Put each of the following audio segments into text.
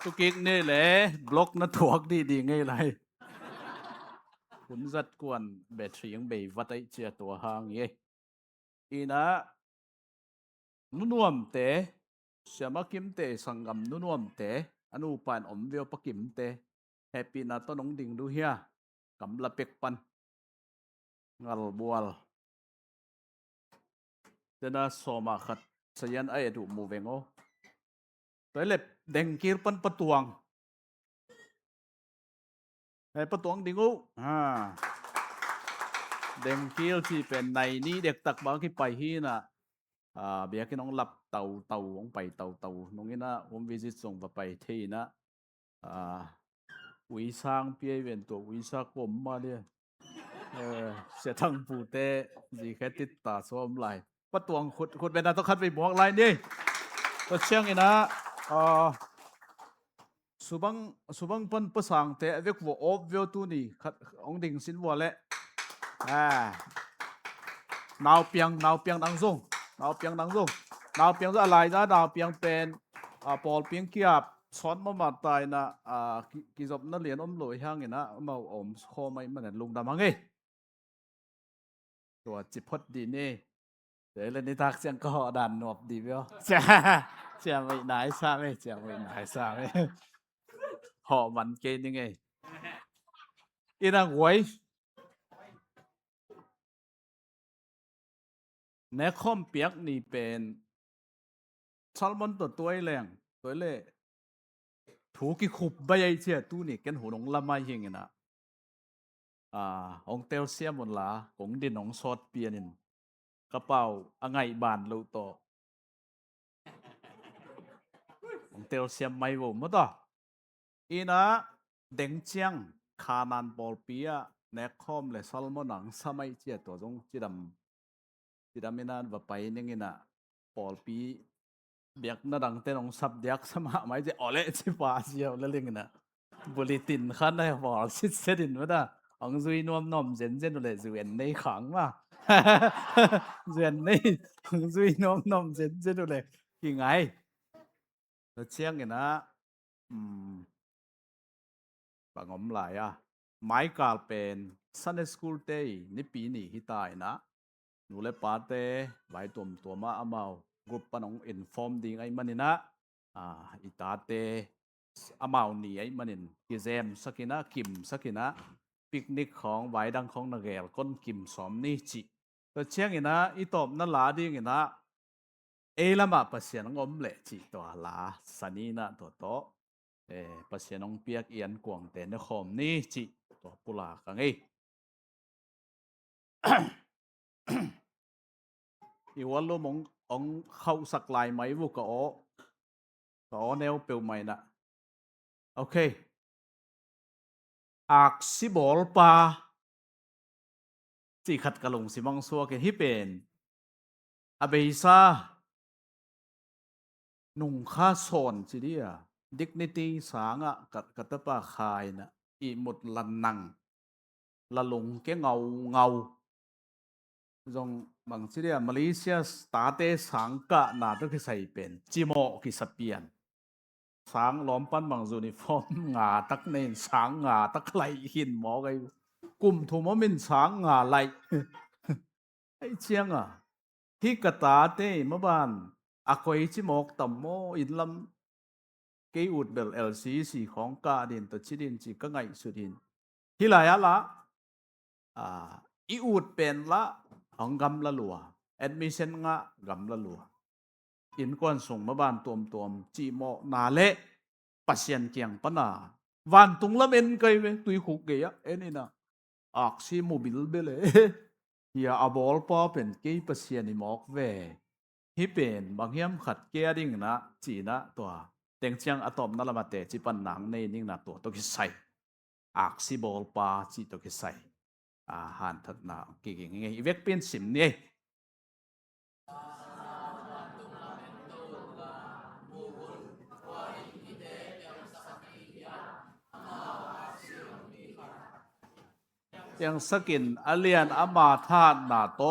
ตุกิกนี่แหละบล็อกนะถวกดีไงไรคุณจัดกวนเบทเสียงเบยวัดไอเจียตัวหางเย่อีนะนุ่นวมเตะเสียมากิมเตะสังกำนุ่นวมเตะอนุปานอมเวียวปกิมเตะแฮปปี้นาต้นน้องดิ่งดูเฮียกำละเป็กปันงัลบัวลเดน่าสมาขัดสยันไอดูมูเวงโอตัวเล็บเด้งกีรปันปะตวงไอปะตวงดิ่งโอเด้งกีรที่เป็นในนี้เด็กตักบางที่ไปฮีน่ะเบียกน้องหลับเต่าของไปเต่าน้องนี่นะผมวิจิตส่งไปที่นะวิสังเปียเป็นตัววิสักผมมาเนี่ยเสียทั้งผู้เตะจีแค่ติดตาซ้อมไหลปะตวงขุดเป็นนักต้องคัดไปบวกไรนี่ก็เชียงนี่นะสุบังปันภาษาเตะเวกวัวอบเวลตัวนี้ขัดองดิ่งสินวัวเละนาวเปียงดังส่งนาวเปียงดังส่งนาวเปียงจะอะไรนะนาวเปียงเป็นปอลเปียงเกียบสอนมาตายนะกิจบนั่นเรียนลอยห่างนะมาคอไม่มันลุงดำหังเอตัวจิพดดีนี่เดี๋ยวเล่นนิทักเสียงก็ดันหนวบดีเว้ยจะไม่ไหนซาไม่จะไม่ไหนซาไม่หอมันเกณฑ์ยังไงอีนางหวยเนคอมเปียกนี่เป็นซาลมอนตัวแรงตัวเล่ถูกขี้ขุบใบเชียตู้นี่กันหัวหนงละไม่ยังไงนะองเตลเซียมหมดละของดินของซอดเปียนินกระเป๋าอ่างไงบานเราโตองเตลเซียมไม่บ่มาต่ออีนะเด้งเจียงคานันบอลเปียเนคอมและซาลมอนหนังสมัยเจียตัวจงจิดำไม่นานว่าไปนี่ไงนะบอลปีเบียกน่าดังเต้นองสับเดียกสมาไม่จะอ๋อเละจิปาเสียวแล้วเรื่องนะบุลิตินขันได้บอลชิดเสดินวะด้าองซุยนอมเจนเลยซุยในขังว่าซุยในองซุยนอมเจนเลยยังไงแล้วเชียงนะบางอมหลายไม้กาลเป็นซันเดย์สคูลเตย์นี่ปีนี้ฮิตายนะนูเลปาเต้ใบตัวมาอามาอกรุ๊ปปนองอินฟอร์มดิ้งไอ้มันนี่นะอิตาเต้อามานี่ไอ้มันนี่กิเซมสักินะคิมสักินะปิกนิกของไว้ดังของนักเรียนคนคิมสอมนี่จิตัวเชียงอินะอีตอบนั่นลาดิ้งอินะเอลามาปัสยานงอมเละจิตัวลาสันนี่นะตัวโตปัสยานงเปียกเอียนกวางเตนคอมนี่จิตัวปุลากังเออีวันlo mong ông khâu sặc lại mấy vụ có nêu biểu mày nè ok ạc si bol pa chỉ khát cả lồng si mong xua cái hiệp bền bây sa nung kha son chỉ đi dignity sáng cắt cắt tập pa khai nèอีmột lần nằng là lùng cái ngầu dòng bằng chỉ đi Malaysia start sáng cả nà đó cái sai bền chỉ mò cái sập biển sángล้อมปั้นบางยูนิฟอร์มงาตักเน้นสางงาตักไหลหินหมอไงกลุ่มทุ่มมินสางงาไหลไอ้เชียงที่กระตาเต้มาบ้านอากอยชิมอกต่ำโมอินลำเกยอุดเบลLCCของกาดินตัวชิดินจีก็ไงสุดินที่ไหนละอีอุดเป็นละของกำละลัวแอดมิชชั่นงะกำละลัวอินกวนส่งมาบ้านตัวมจีโมนาเละปัสยันเกียงปนาวันตุงละเมนไกเวตุยขุกเกียเอ็นี่นะอักซีโมบิลเบลเฮียอบอลปอเป็นเกยปัสยันนิมอกเวฮิเป็นบางเฮียมขัดเกียดิ่งนะจีนะตัวเต็งเชียงอะตอมนั่นละมาเตจิปันหนังในนิ่งนะตัวกิใส่อักซีบอลปาจีตัวกิใส่หันทัดนากี่ไงเวกเป็นสิมเนี่ยยังสกินอเลียนอามาธานาโต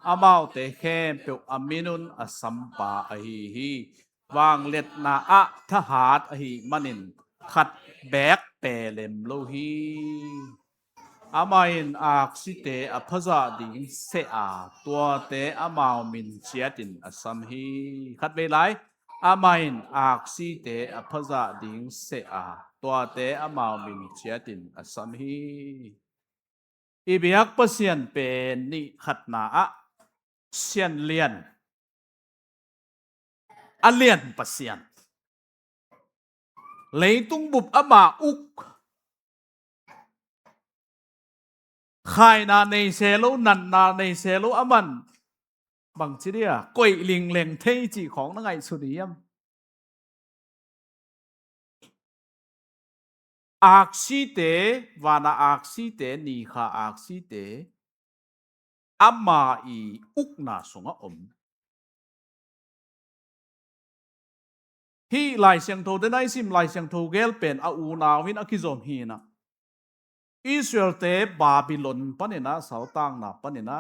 อามาเตเข้มเปียวอามินุนอสัมปาอหิฮิ วางเล็ดนาอะทหารอหิมันินขัดแบกเปเลมโลหีอามาอินอากสิเตอพจาดิงเสอาตัวเตอมาวมินเชียตินอสัมฮีขัดเวไลอามาอินอากสิเตอพจาดิงเสอาตัวเตอมาวมินเชียตินอสัมฮีอีเบียกปะเซียนเป็นนิขัดนาอะเซียนเลียนอเลียนปะเซียนเลยตุงบุบอามาอุกขายนาในเซโลนันนาในเซโลอามันบางทีเดียก้อยลิงเลงเทจีของนังไงสุดียมอากซีเตวานาอากซีเตนีคาอากซีเตอามาอีอุกนาสงอมฮีลายเสียงโทเดนไอซิมลายเสียงโทเกลเป็นอาอูนาวินอคิซอมฮีนะอิสราเอลเตบาบิลอนปะเนนะสาวตังนะปะเนนะ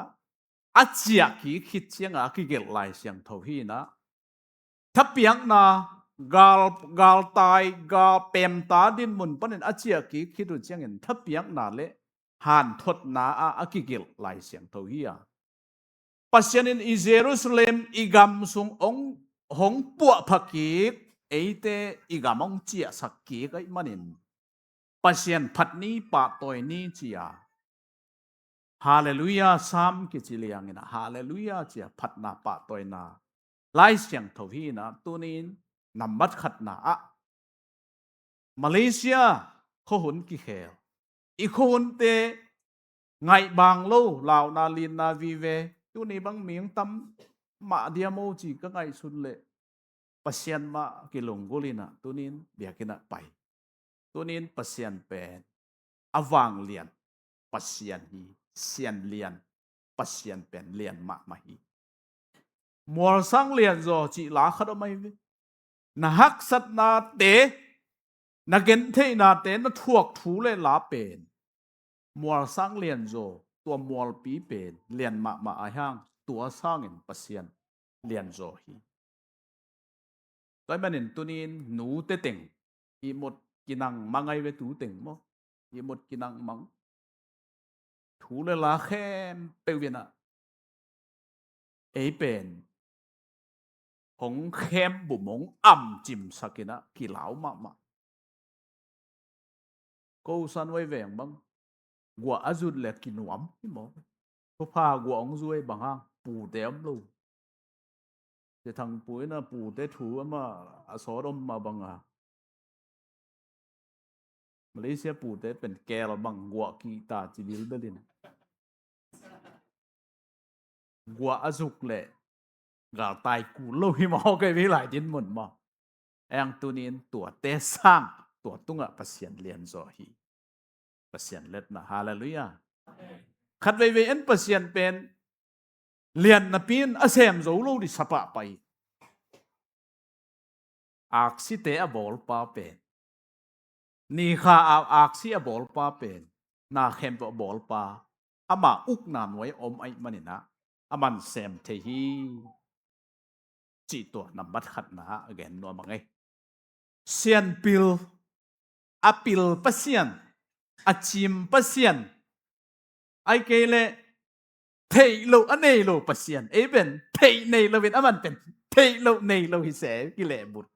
อาเจียกีคิดเสียงอาคิเกลลายเสียงโทฮีนะถ้าเปียงนะกาลตายกาเปมตาดินมุนปะเนนะอาเจียกีคิดดูเสียงเห็นถ้าเปียงนะเลหันทดนาอาคิเกลลายเสียงโทฮีอะปัสยานินอิเยรูซาเล็มอิกามซุงองหงปัวพักิกเอเตอิกามองเจียสักกีกไอมันนินปัสยันพัดนี้ปะตอยนี้เจียฮาเลลูยาซ้ำกิจิเลียงนะฮาเลลูยาเจียพัดนาปะตอยนาไล่เสียงทวีนะตัวนี้นำมัดขัดนาอะมาเลเซียเขาหุ่นกี่เขลอีกคนเตไงบางโลลาวนาลินนาวีเวตัวนี้บางเมียงตำมาเดียโมจีก็ไงสุดเลยปัสยันมากิลงกุลินะตัวนี้เบียกินะไปตัวนี้ปัสยันเป็นอวังเลียนปัสยันฮีเซียนเลียนปัสยันเป็นเลียนมาฮีมัวสังเลียนโจจีลาขัดไม่นะฮักสัตนาเตนะเกนเทนาเตนะทวกถูเลยลาเป็นมัวสังเลียนโจตัวมัวปีเป็นเลียนมาอาหังตัวสร้างเงินปัสยันเลียนโจฮีตัวมันเห็นตัวนี้หนูเตติงอีหมดกินังมังไงเวตูเต็งมั้งอีหมดกินังมังถูเลยละแค่เปวินะเอเป็นของเข้มบุมงอ่ำจิมสักินะกี่เหลามาก็สันไว้แหวงบังกัวอาจุดเล็กกินหวมที่หมอพพากัวองซุยบางฮะปูเต็มลูจะทางปุยนะปูเตถูมาสอดมมาบางฮะมาเลเซียปูเตเป็นแกลบังกัวกีตาจิบิลเบลินกัวอาจุกเล่กาตายกูโลหิมอก็มีหลายดินหมดมาแองตัวนี้ตัวเตสร้างตัวตุงะปัสยันเลียนโซฮีปัสยันเล็ดนะฮาเลลูยาขัดเวเอ็นปัสยันเป็นเลียนนะปีนอาเซมโซโลดิสปะไปอักซิเตะบอลปาเป็นนี่ข้าอักซิบอลปาเป็นนาเข้มบอลปาอามาอุกนานไว้อมไอมันนี่นะอามันเซมเทฮีจีตัวนำบัดขัดนะแกนนัวมังไงเซียนปิลอปิลปัสยันอจิมปัสยันไอเกเลเทโลอันเนโลปัสยันเอเป็นเทเนโลเป็นอามันเป็นเทโลเนโลฮิเสกิเลบุตร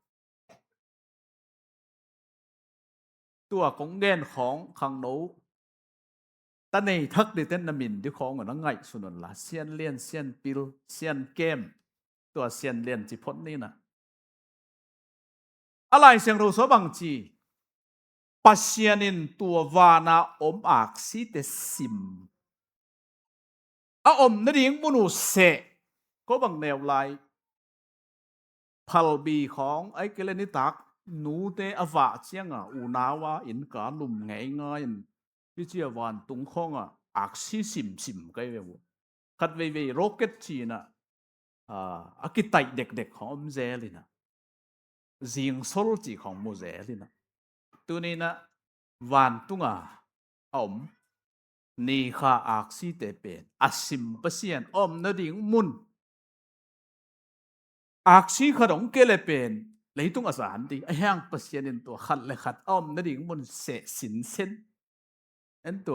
ตัวของแกนของขังโนตาในทักดิเตนนามินที่ของนังไงสุนนละเซียนเลียนเซียนปิลเซียนเกมตัวเซียนเลียนจิพ้นนี่นะอะไรเสียงรู้สบังจีปัสยานินตัววานาอมอักซิเตซิมอมนั่นเองมุนุเสก็บังแนวไลพัลบีของไอเกเลนิตักนูเตอวะเชียงอูนาวาอินกาลุมไงง่ายที่เจียวันตุงข้องอักซิซิมก็เวคัดเวโรเก็ตจีน่ะอากิไตเด็กๆของอมเซลินะจิงโซลจีของมูเซลินะตัวนี้นะวันตุงนี่ข้าอักซิเตเป็นอาซิมเปเซียนนั่นเองมุนอักซิขดงเกเลเป็น leitung asan ti ayang pasien in to khat le khat na ding mon se sin sen en to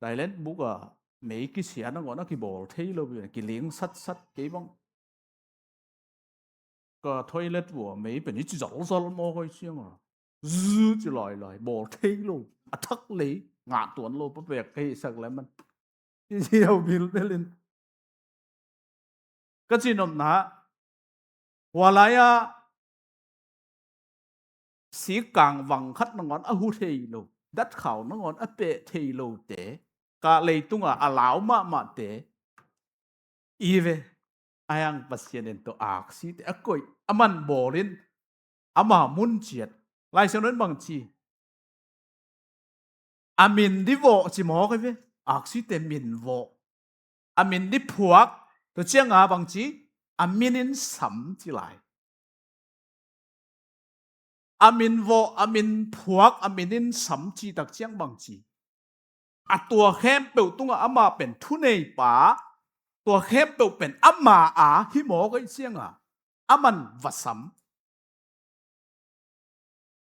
Thailand book mấy cái xe nó gọi nó cái bol thấy lo cái liếng sắt sắt cái bông cái toilet của mấy bên chỉ dọn dọn mò cái xe mà zư chỉ lại bol thấy lo thắc lý ngã tuấn lo bắt việc cái sắc lại mình cái gì đâu biết lên cái gì nó nã hòa lại sĩ càng vắng khát nó ngón hu thấy lo đất khảo nó ngón bệ thấy lo thế cả lấy tung lão mà thế Ive ayang pasien to aksi te akoi aman borin ama munchiat lai sonon bang chi amin di vo chi mo ka ve aksi te min vo amin di phuak to chianga bang chi aminin sam chi lai amin vo amin phuak aminin sam chi tak chiang bang chi atua khem pe tunga ama pen thu nei paตัวเข้มเป็นอัมมาที่หมอก็เสียงอามันวัสัม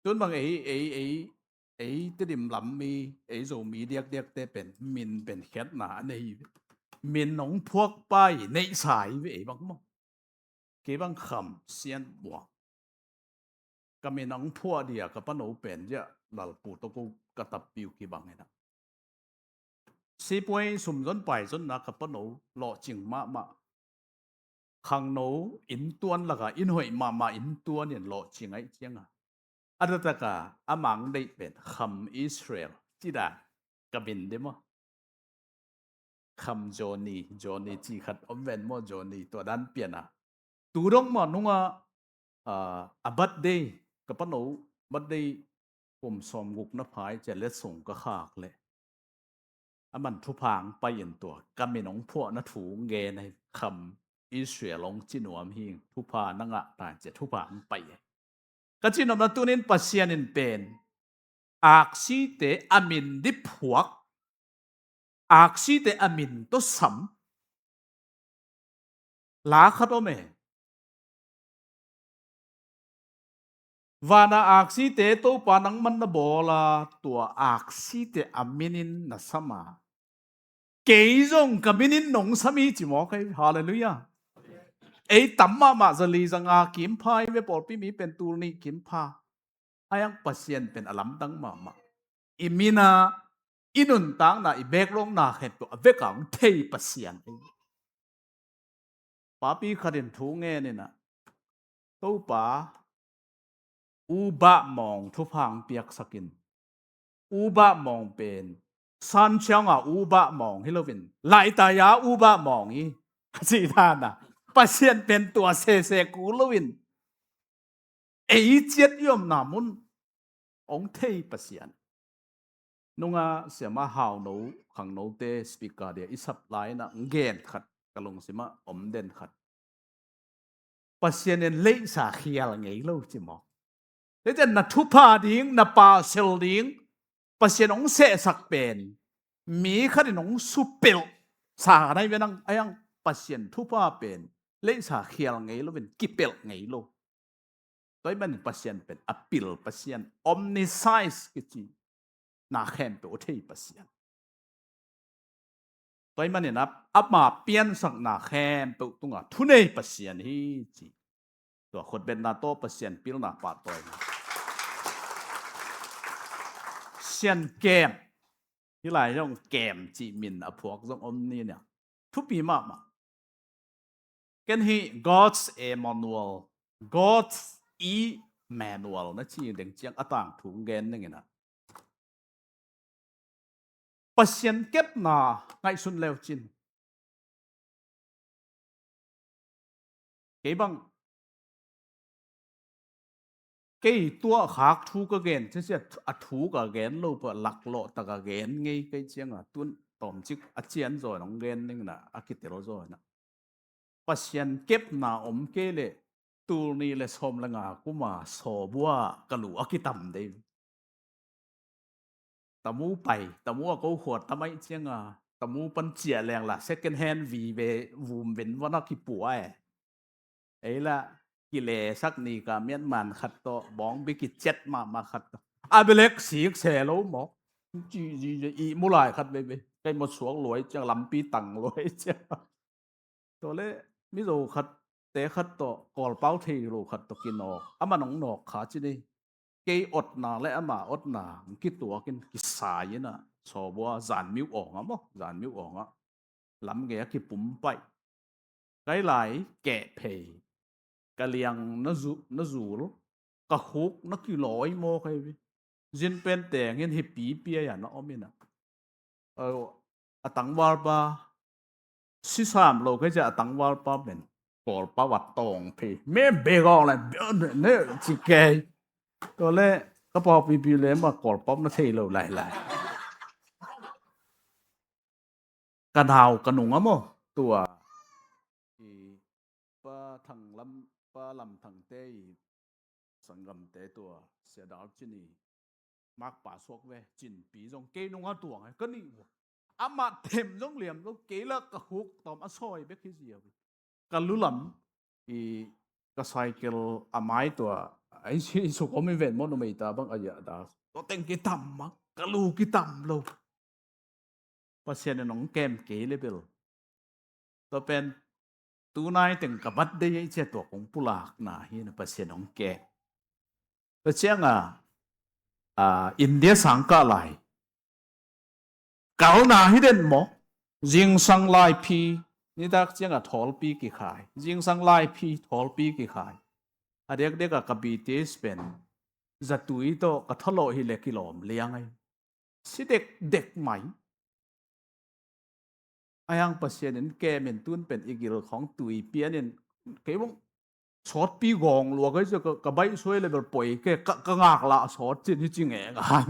จนบางที่ดิมลำมีโจมีเรียกแต่เป็นมินเป็นแคทหนาในมินหนองพวกไปในสายบางมั้งเก็บบางคำเสียนบวกก็มีหนองพวกเดียกับปนโอเป็นเยอะหลับปูตกูกระตับปิวกี่บางนะสิป่วยสุ่มจนไปจนนักกับปนโอหล่อจริงมาขังโนอินตัวนั่นก็อินหอยมาอินตัวเนี่ยหล่อจริงไอ้เจียงอันนั้นก็อามังได้เป็นคำอิสราเอลที่ได้กับบินได้มั้ยคำโจนี่ที่ขัดอมเวนมั้งโจนี่ตัวนั้นเปลี่ยนตัวดงมันนุ่งบัดเดย์กับปนโอบัดเดย์ผมสอมกุกนับหายจะเล็ดส่งก็ขากเลยมันทุพางไปยันตัวก็มีน้องพวกนัถูงเงในคำอิสราเอลงจินวมหิงทุพานังตาจะทุพางไปก็จินวมตัวนี้ปัสยานินเป็นอักษีเตอามินดิพวกอักษีเตอามินตัวสัมลาขัดอเมวานาอักษีเตตัวปานังมันนบอลาตัวอักษีเตอามินินนัสมา幾種咁樣農什麼字幕嘅哈利路亞抌嘛จะลีจังกิมพายเว็บอลปีมีเป็นตัวนี้กิมพายังปัสยันเป็นอลัมตังมาอิมินาอินุนตังนะอิเบกลงนาเห็นตัวเวกังเทยปัสยันป้าปีขัดินทูเงี้ยนี่นะตัวป้าอุบะมองทุพังเปียกสกินอุบะมองเป็นสันเชียงอุบะมองฮิโลวินไลตายาอุบะมองอีสิท่านนะปัสยันเป็นตัวเซกูโลวินเจ็ดยมนามุนองเทยปัสยันนุ่งเสียมาหาวโนขังโนเตสปีกาเดียอิสับไลนะเกนขัดกะลงสิมาอมเด่นขัดปัสยันเลสาเขียลไงโลจิมอแล้วจะนัทุพาดิ้งนับปาเซลดิ้งปัสยันองเสสักเป็นมีขัดนองสุเปลสาในเวนังยังปัสยันทุพาเป็นเลสาเขียลไงโลเป็นกิเปลไงโลตัวมันปัสยันเป็นอปิลปัสยันอมนิไซส์กิจีนาแคมเปโอเทยปัสยันตัวมันเนี่ยนะอับมาเปลี่ยนสักนาแคมเปตุงทุเนยปัสยันฮีจีตัวคนเป็นนาโตปัสยันปิลนาปาตัวเซียนเกมที่หลายต้องเกมจีมินอพวกต้องอมนี่เนี่ยทุกปีมากกันฮี God's Emmanuel God's Emmanuel นะที่เด็กเจียงต่างถุงเกนนี่ไงนะปัสยันเก็บนาไงสุนเลวจินเก็บังเกี่ตัวหักทูกเกนที่เสียทูกเกนรูปหลักโลตะเกนไงเกี่ยเจียงตุนตอมจิกเจียนจอยน้องเกนนี่นะคิดเตโรจอยนะปัสยันเก็บนาอมเกเลตูนี่เลสอมละงากุมาโซบัวกะหลูอกิตัมเดยตะมูไปตะมูก็ขวดตะไม่เจียงตะมูปันเจียแรงละ second hand วีเบวูมเวนวันนักขี้ปัวละ กิเลสักนี่ก็เมียนมันขัดต่อบองบิกิเจ็ดมาขัดอาเบเล็กสีกเสโลหมอจีอีมุลายขัดไปใกล้หมดสวงรวยจังลำปีตังรวยจ้าตัวเล่มิโรขัดเตะขัดต่อกอลเป้าทีโรขัดต่อกินออกอามาหนองนอกขาจีนี่เกยอดนาและอามาอดนาคิดตัวกินกิสายนะสอบว่าจานมิวออกอ่ะมั้งจานมิวออกอ่ะลำแกคิดปุ่มไปไกลไหลแกะเพยกะเลียงนจูลกะฮุกนักกี่ร้อยโมใครวิจินเป็นแต่งเห็นฮิปปีเปียอย่างนั้นอ้อมินะตังวาลปาสิสามโลก็จะตังวาลปาเป็นกอลปาวัดตองเพยแม่เบกออะไรเนี่ยจิเกยตัวเล่ก็พอปีเลยมากอลปาไม่ใช่เราหลายกันหาวกันหนุ่งอ่ะมั้งตัวป้าทางลำป้าลำทางเต้สังกำเต้ตัวเสียดาวจีนี่มากป่าสวกเวจินปีจงเกยนุ่งอ่ะตัวไงก็นี่อามาเต็มจงเหลี่ยมจงเกยแล้วก็ฮุกตอมอซอยเบกที่เสียกันลุลำก็ไซเคิลอาไม้ตัวไอ้ที่สุกไม่เว้นมโนไม่ตาบังอายะดาตัวเต็งกิตัมมักกะลูกิตัมโลปัสเซียนน้องเกมเกยเลเบลตัวเป็นตูนายถึงกับบัดได้ยังเจ้าตัวของปุลากนาฮีนะปัสเซียนของแกตัวเชียงอินเดียสังกัดไหลเก่านาฮีเด่นหมอจิงสังไลพีนี่ตักเชียงทอลปีกี่ขายจิงสังไลพีทอลปีกี่ขายเด็กกับบีเตสเป็นจัตุยโตกับทะเลฮิเลกิโลมเลี้ยงไงสิเด็กใหม่ยังปัสเซียนแกเหม็นตุนเป็นอีกิลของตุยเปียนเกี่ยวกับสอดปีกองลัวก็จะกระใบช่วยเลยแบบป่วยแกก็งากละสอดจริงแง่กัน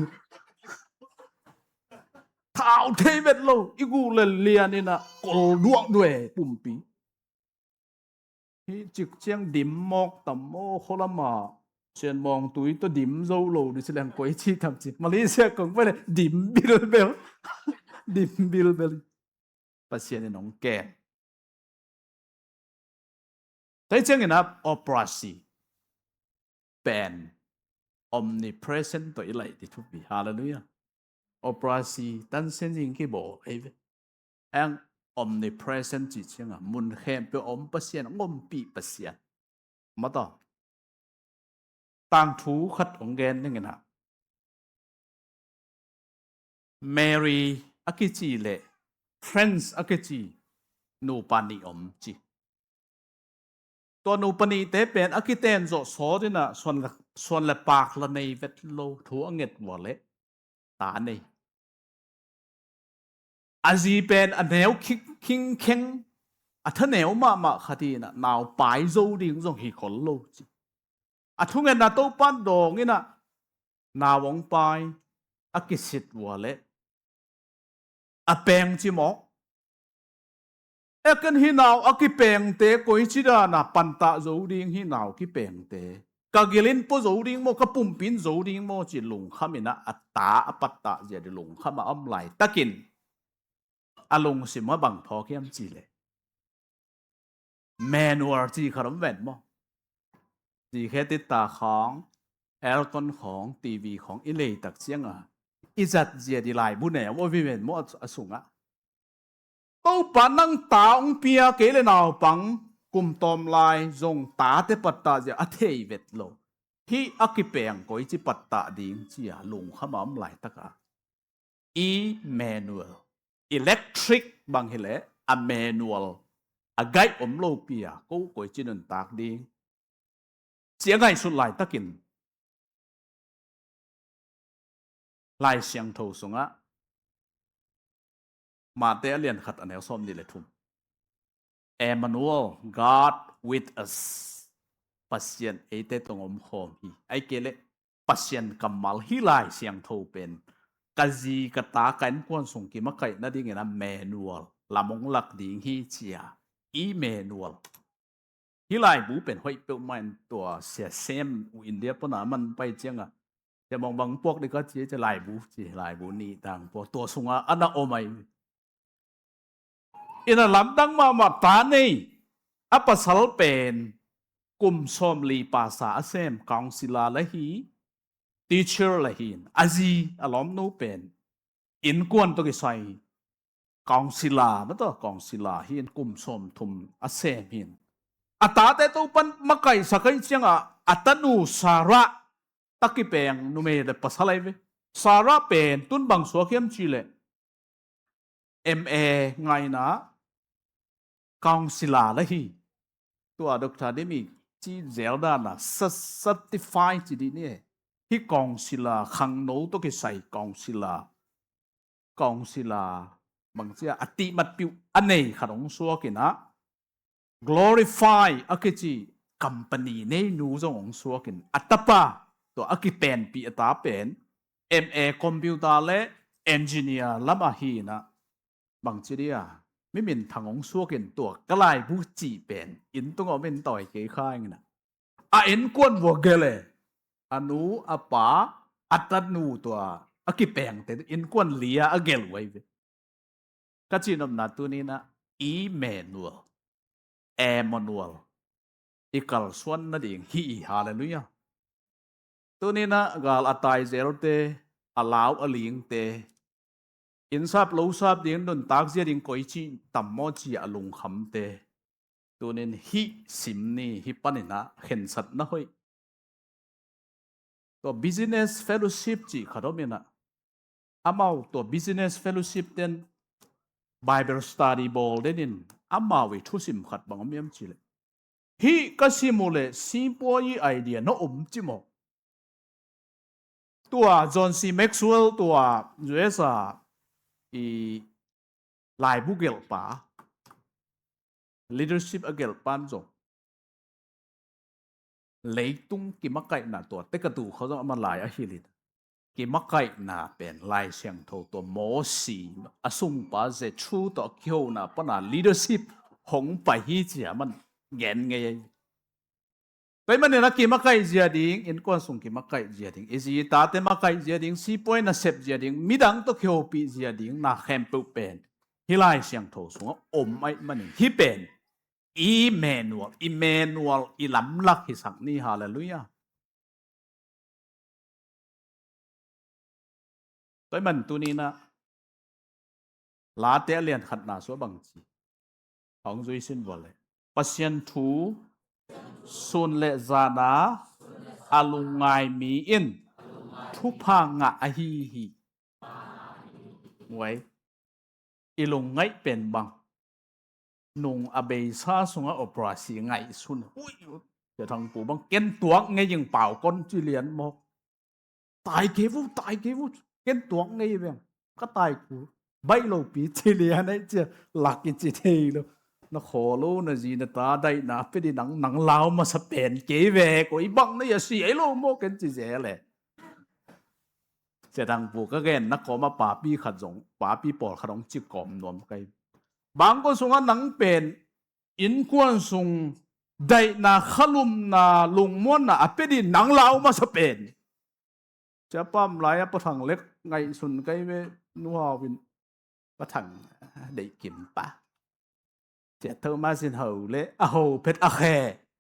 เท้าเทเวตโลอีกูเลียนี่นะกลดวงด้วยปุ่มปีที่จิกเชียงดิมมอกต่ำโมโคลามาเชียนมองตุยตัวดิมโซโลดิฉันก๋วยชีทำจิมาเลเซียกงไปเลยดิมบิลเบลดิมบิลเบลปัสเซียนน้องแก่แต่เจ้าเงินนะออปราซีเป็น omnipresent ตัวอีไหลที่ทุกปีฮาเลลูยาออปราซีตั้งเส้นยิงกี่บ่ไอ้เว้ยแอง omnipresent จิตเชียงมุนแคมเปอมปัสเซียนงมปีปัสเซียนมาต่อต่างทูขัดองแกนนี่ไงนะเมรีอากิจิเล่Friends อากจีนูปานิอมจีตัวนูปานิเตเป็นอากิเตนโจโซดินะส่วนละปากละในเวทโลทัวเง็ดวัวเละตาในอาจีเป็นอันแนวคิงเข่งอัทแนวมาคดีนะนาวปลายโจดิ่งจงหิขลโลจีอัทุเงินนาโตปันดองนี่นะนาวงปลายอากิสิตวัวเละอาเปงจิมอกกันหินาวอากิเปงเตโกยชิดานะปันตาโจดิงหินาวกิเปงเตกากิลินปโจดิงโมกปุ่มปินโจดิงโมจิลุงขามินะอัตตาอปัตตาเจดิลุงขามาอมไหลตะกินอลุงสิมาบังพอเขียมจีเลแมนูอาร์จีขรมเวนโมจีแค่ติดตาของแอลกอนของทีวีของอิเลตักเสียงอิจัดเจดิไลบุเน่ว่าวิเวนโมอสุง都把能打องเปียเกลนาวปังกุมตอมลายจงตาเตปัตตาจะอเทยเวทโลที่อักเปียงก็จิปัตตาดิ่งจียลุงขมามลายตะกาอีแมนูเอลอิเล็กทริกบางเฮเลอะแมนูเอลอะไกอมโลเปียก็จินันตากดิ่งเสียงไงสุดลายตะกินลายเสียงโทสงะมาเตเลียนขัดอันเอลซอมนี่เลยทุ่ม Emmanuel God with us ปัสเซียนเอเตตงอมโฮมฮีไอเกเลปัสเซียนกัมมัลฮิไลเสียงโทเป็นกะจีกะตากันกวนส่งกิมาไก่นั่นดิ่งนะแมนูเอลลามงลักดิ่งฮีเจียอีแมนูเอลฮิไลบูเป็นห้อยเปิลมันตัวเสียเซมอินเดียปนามันไปเจียงจะมองบางพวกนี่ก็จะไลบูนี่ต่างพวกตัวสุงอันนั้นโอไม่อินาลำดังมาตานี่อัปสลเป็น กุมซอมลีภาษาเซมกองศิลาละฮีteacher la hin azi alom no pen in kwan to ki sai councilor ma to councilor hin kum som thum asem hin ata te to pan makai sakai chenga atanu sara takipeng nume de pasalai ve sara pen tun bang so khem chile ma ngai na councilor la hi to doctor de mi chi zelda na certify chi di ne hi councilor khang no to ki sai councilor bang sia ati mat piu anei kharong suwa ki na glorify akichi company nei nu zong suwa kin atapa to akipen pi ata pen ma computer le engineer lama hi na bang chiria mi min thangong suwa kin to kalai bu chi pen in tung men toi ke khai na a en kon wo gele anu apa atanu to akipeng te in kon lia agel wai kachinom na tu ni na Emmanuel ikal swan na ding hi hallelujah tu ni na gal atai zero te alaw aling te insap lo sap ding don tak zia ding koi chi tammo chi alung kham te tu nin hi sim ni hi panina khen sat na hoi to business fellowship chi khadomina amau to business fellowship ten Bible study ball denin amawi thusim khat bangamiam chile hi kasimule simpoi idea no chimo tua John C Maxwell tua USA i lai bugel pa leadership agel panjo leitung ki makai na to tekatu khozo ama lai a hilit ki makai na pen lai siang tho to mo si asung pa je thu to kyo na pana leadership hong pa hi chia man gen nge pai man na ki makai jia ding in kon sung ki makai jia ding ezi ta te makai jia ding si point na sep jia ding midang to kyo pi jia ding na khem pu pen hi lai siang tho sung mai man hi pen Emmanuel ilam lak hi sak ni hallelujah toy man tu ni na la te lian khat na so bang chi hong zui sin bole pasien thu sun le zana alungai mi in thu pha nga a hi wai ilung ngai pen bang nung abei sa sunga opera si ngai sun uiจะทางปูบางเก้นตัวไงยังเป่าก้นจีเลียนมอกตายเกวูเก้นตัวไงเบียงก็ตายกูใบโลปีจีเลียนไอ้เจ้าหลักกิจิเทโลนะขอโลนะจีนะตาได้นะไปดิหนังลาวมาสเปนเกเวกอีบังนี่อย่าเสียโลโมกันจีเจเลยจะทางปูก็เกนนักขอมาป่าปีขัดสงป่าปีปอดขนมจิกกอมนวมไกบางคนสงหนังเป็นอินควนสงได้นาขลุมนาลุงม้วนนาเป็นดิหนังลาวมาสเปนจะปั้มหลายประทังเล็กไงสุนไกเวนัววินประทังได้กินปะจะเธอมาสินเหาเละเอาเพชรอะแค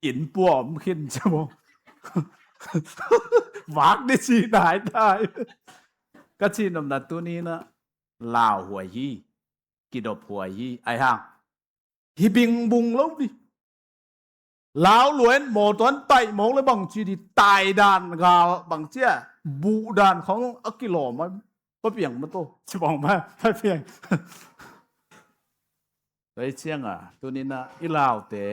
อินปวมขึ้นใช่ไหมวากได้ชีได้ก็ชีนำนัดตัวนี้นะลาวหัวยี่กิดหัวยี่ไอ้ห่างฮิบิงบุงแล้วดิลาวหลวนหมอตอนไปมองแล้วบางทีที่ตายด่านกาบางเจ้าบูด่านของอักกิโลมันก็เปลี่ยนมาโตจะบอกมาไม่เปลี่ยนไอ้เชียงตัวนี้นะอีลาวแต่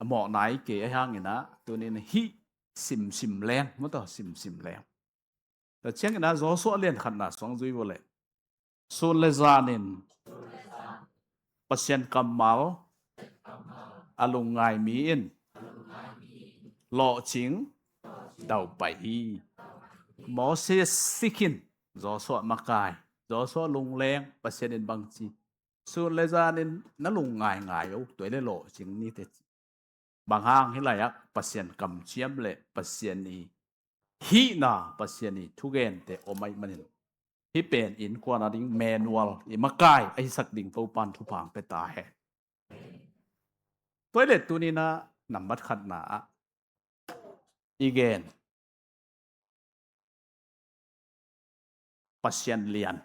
หมอไหนเก๋ไอ้ห่างนี่นะตัวนี้นะฮิสิมแรงมาโตสิมแรงแต่เชียงนี่นะรอสวเลียนขนาดสองจุยบ่เลยส่วนเลซานินปัสยันกัมมัลอลุงไงมีอินหล่อจิงดาวไปหมอเสสิกินจอสวมากายจอสวลุงแรงปัสยันบางจีส่วนเลซานินนั่นลุงไงเอาตัวเล่หล่อจิงนี่แต่บางห้างให้ไรปัสยันกำเชียมเล่ปัสยันนี้ฮีน่าปัสยันนี้ทุกเกนแต่โอไม่มันที่เป็นอินกว่านั้นแมนวลอิมากายไอ้สักดิ่งเฝ้าปันทุพางไปตาแห่ตัวเด็ดตัวนี้นะ นำบัดขัดหนาอีเกนปัสยันเลียน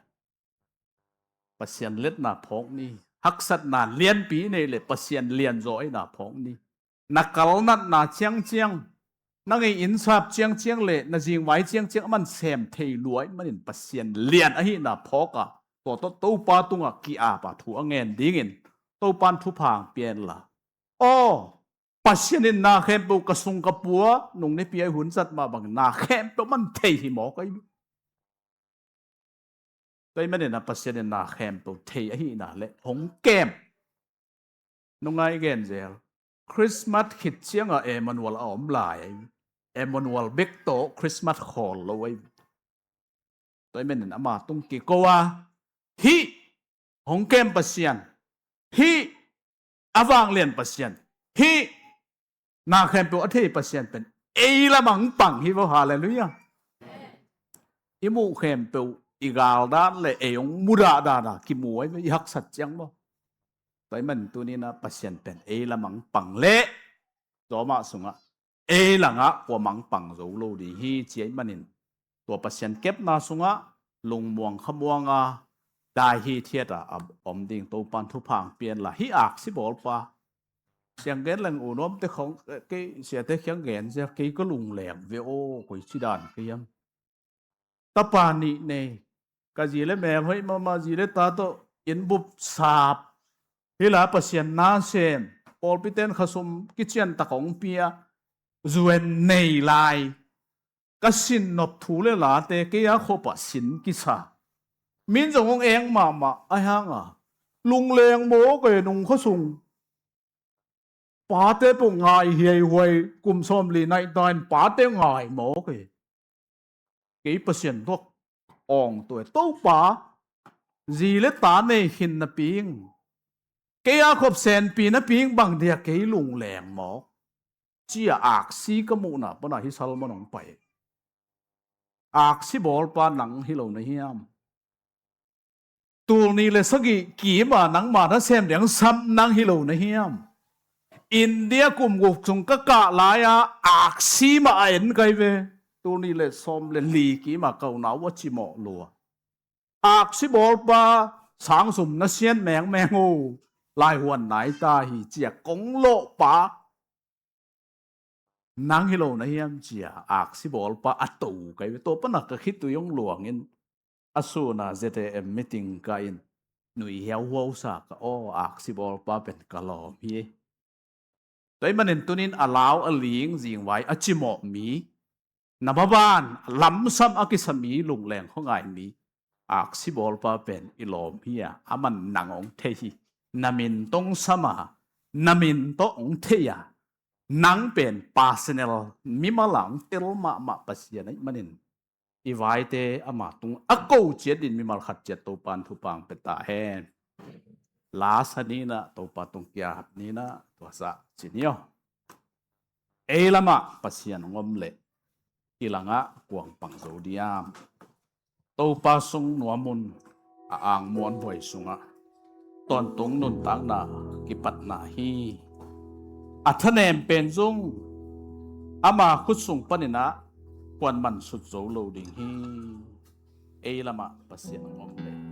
ปัสยันเล็ดหนาพงนี่หักสัตนาเลียนปีนี่เลยปัสยันเลียนโจยหนาพงนี่นักกลนัดนาเจียงเจียงนักอินทรัพย์เจียงเจียงเลยนักจิงไว้เจียงเจียงมันเสมเทรวยมันปัสยันเลียนอหิหนาพกอ่ะตัวตู้ปาตุงอ่ะกีอาปะถูเงินดิ้งินตู้ปันทุพางเปลี่ยนละโอ้ปัสยันนาเข้มปูกระสุงกระปัวนุ่งในปีไอหุ่นสัตมาบังนาเข้มปูมันเทหิหมอกไอตัวมันเนี่ยนะปัสยันนาเข้มปูเทหินาเละหงแก้มนุ่งไงเกนเจลคริสต์มาสคิดเชียงอ่ะเอมันวัลออมลายเอมันวัลเบกโตคริสต์มาสฮอลเลยตัวมันเนี่ยนะมาตุงกิโกวาฮีหงแก้มปัสยันฮีอาวางเลียนปัสยันฮีนาเข้มปูอธิปัสยันเป็นเอละมังปังฮีว่าฮาเลลูยาอิมูเข้มปูอีกาลด้านเลยเอยงมุราดานะกิมวยไม่ยักสัจจังบ่ตัวมันตัวนี้นะปัสยันเป็นเอละมังปังเละจอมาสุงะเอละงะกว่ามังปังโจโลดีฮีเจียมันนินตัวปัสยันเก็บนาสุงะลงมวงขมวงอ่ะได้ฮีเทียดอ่ะอมดิ่งตัวปันทุพางเปลี่ยนละฮีอักสิบอลปะเสียงเกนลังอุนอมแต่ของกี่เสียแต่เสียงเกนเสียกี่ก็ลุงแหลมเวโอกุยชิดานกี่ยมตาปานีเน่กะจีเลแม่เฮ้ยมาจีเลตาโตอินบุบสาบฮิลาปัสยันนาเซมปอลปิเตนขสมกิเชียนตะของเปียจวนเนยลายกะสินนบถูเลลาเตกี่ยาขบสินกิสามินจงเองมาไอ้ฮังอ่ะลุงเลงโมก็ยนุงขสุงปาเตปุงไงเฮียหวยกุมสมลีในตอนปาเตงไงโมก็กี่เปอร์เซ็นต์ทุกองตัวตู้ปาจีเลตาในหินนปิงกี่อาคบเซนปีนปิงบางเดียกี่ลุงแหลงหมอจีอักซีกมูน่ะปนหิสัลมันองไปอักซีบอลปาหนังฮิโลนเฮียมตัวนี้เลยสักกี่มาหนังมาถ้าเซมเดียงซ้ำหนังฮิโลนเฮียมอินเดียกุมกุกจงกะลายอักซีมาเอ็นไกเวตัวนี้เลยซ้อมเลยลีกี่มาเก่าหนาวว่าจิโมลัวอักซิบอลปาสังสมนัเซียนแมงโอลายหัวไหนตาหีเจียกงโลปานังฮิโลนะเฮียมเจียอักซิบอลปาอัตูไกตัวปนักคิดตัวยงหลวงอินอสูนาเจเตเอ็มมิติงกันหนุ่ยเหี่ยวหัวสักโออักซิบอลปาเป็นกะลอมีตัวมันเห็นตัวนี้อลาวอลิงจิงไว้อจิโมมีนับบ้านล้ำซ้ำอักิสมีลุงแรงของไงมีอักซิบอลปาเป็นอิโลมเฮียอามันหนังองเทียนามินตงสมานามินตองเทียนังเป็นพาสเนลมิมาหลังเตลมาปัสยานัยมันอีไว้เตอามาตุงอักโกเจ็ดินมิมาขัดเจ็ดตัวปันทุปังเป็นตาแหนลาสนี้นะตัวปันตุงกียบนี้นะตัวสักจินิโอเอลมาปัสยานงมเละอีหลังะกวงปังโซเดียมตัวปาสุงนัวมุนอ่างมวนหวยสุงะตอนตรงนุนตังนากิปัตนาฮีอัทเนมเป็นซุงอามาคุดสุงปนินะควนมันสุดโซโลดิงฮีเอละมาปัสยานงมเละ